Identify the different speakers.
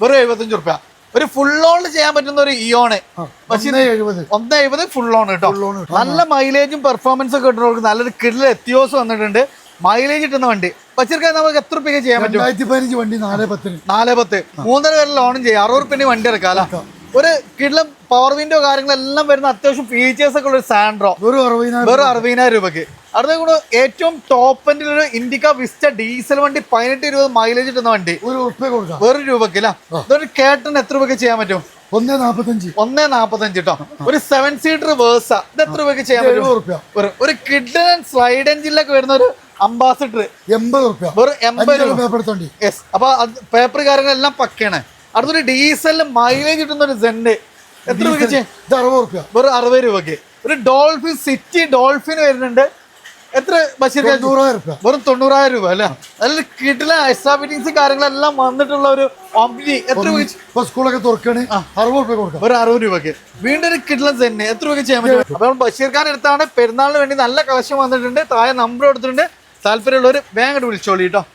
Speaker 1: വെറും 75 റുപ്യ. ഒരു ഫുൾ ഓൺ ചെയ്യാൻ പറ്റുന്ന ഒരു ഇയോണ് 170 ഫുൾ ഓൺ കേട്ടോ. നല്ല മൈലേജും പെർഫോമൻസും ഒക്കെ കിട്ടുന്നവർക്ക് നല്ലൊരു കിഡിൽ എത്തിയോസ് വന്നിട്ടുണ്ട്. മൈലേജ് കിട്ടുന്ന വണ്ടി പച്ചരിക്കാൻ നമുക്ക് എത്ര രൂപയ്ക്ക് ചെയ്യാൻ പറ്റും?
Speaker 2: 2015 വണ്ടി 410
Speaker 1: 3.5 വരെ ലോണും ചെയ്യാം. 60 റുപ്യ വണ്ടി ഇറക്കാം അല്ല. ഒരു കിഡിലും പവർ വിൻഡോ കാര്യങ്ങളെല്ലാം വരുന്ന അത്യാവശ്യം ഫീച്ചേഴ്സ് ഒക്കെ ഉള്ള ഒരു സാൻഡ്രോ വെറും 60,000 രൂപയ്ക്ക്. അടുത്ത കൂടെ ഏറ്റവും ടോപ്പ് എൻഡിൽ ഒരു ഇൻഡിക്ക വിസ്റ്റ ഡീസൽ വണ്ടി 18-20 മൈലേജ് കിട്ടുന്ന വണ്ടി വെറും രൂപയ്ക്ക് അല്ല. ഇതൊരു കേട്ടൻ എത്ര രൂപയ്ക്ക് ചെയ്യാൻ പറ്റും? 1.45 കേട്ടോ. ഒരു 7 സീറ്റർ വേഴ്സ ഇത് എത്ര രൂപയ്ക്ക് ചെയ്യാൻ പറ്റും? ഒരു കിഡൻ സ്ലൈഡ് എഞ്ചിനിലൊക്കെ വരുന്ന ഒരു അംബാസിഡർ
Speaker 2: 80 റുപ്യ.
Speaker 1: വെറും 80 യെസ്. അപ്പൊ പേപ്പർ കാര്യങ്ങളെല്ലാം പക്കയാണ്. അടുത്തൊരു ഡീസലിന് മൈലേജ് കിട്ടുന്ന ഒരു സെന്റ് എത്ര രൂപയ്ക്ക് ചെയ്യാം?
Speaker 2: 60 റുപ്യ.
Speaker 1: വെറും 60 രൂപയ്ക്ക്. ഒരു ഡോൾഫിൻ സിറ്റി ഡോൾഫിൻ വരുന്നുണ്ട്. എത്ര ബഷീർ?
Speaker 2: 90,000 റുപ്യ.
Speaker 1: വെറും 90,000 രൂപ അല്ലെ. അതിൽ കിട്ടില്ല എക്സ്ട്രാ ഫിറ്റിംഗ്സ് കാര്യങ്ങളെല്ലാം വന്നിട്ടുള്ള ഒരു ഓംനി എത്ര രൂപ?
Speaker 2: സ്കൂളൊക്കെ തുറക്കാണ് 60 റുപ്യ കൊടുക്കാം.
Speaker 1: ഒരു 60 രൂപയ്ക്ക്. വീണ്ടും ഒരു കിട്ടില്ല സെന്റ് എത്ര രൂപയ്ക്ക് ചെയ്യാൻ പറ്റും? അപ്പോൾ ബഷീർ ഖാൻ അടുത്താണ്. പെരുന്നാളിന് വേണ്ടി നല്ല കളക്ഷൻ വന്നിട്ടുണ്ട്. താഴെ നമ്പർ കൊടുത്തിട്ടുണ്ട്. താല്പര്യമുള്ളവർ വേഗം വിളിച്ചോളി കേട്ടോ.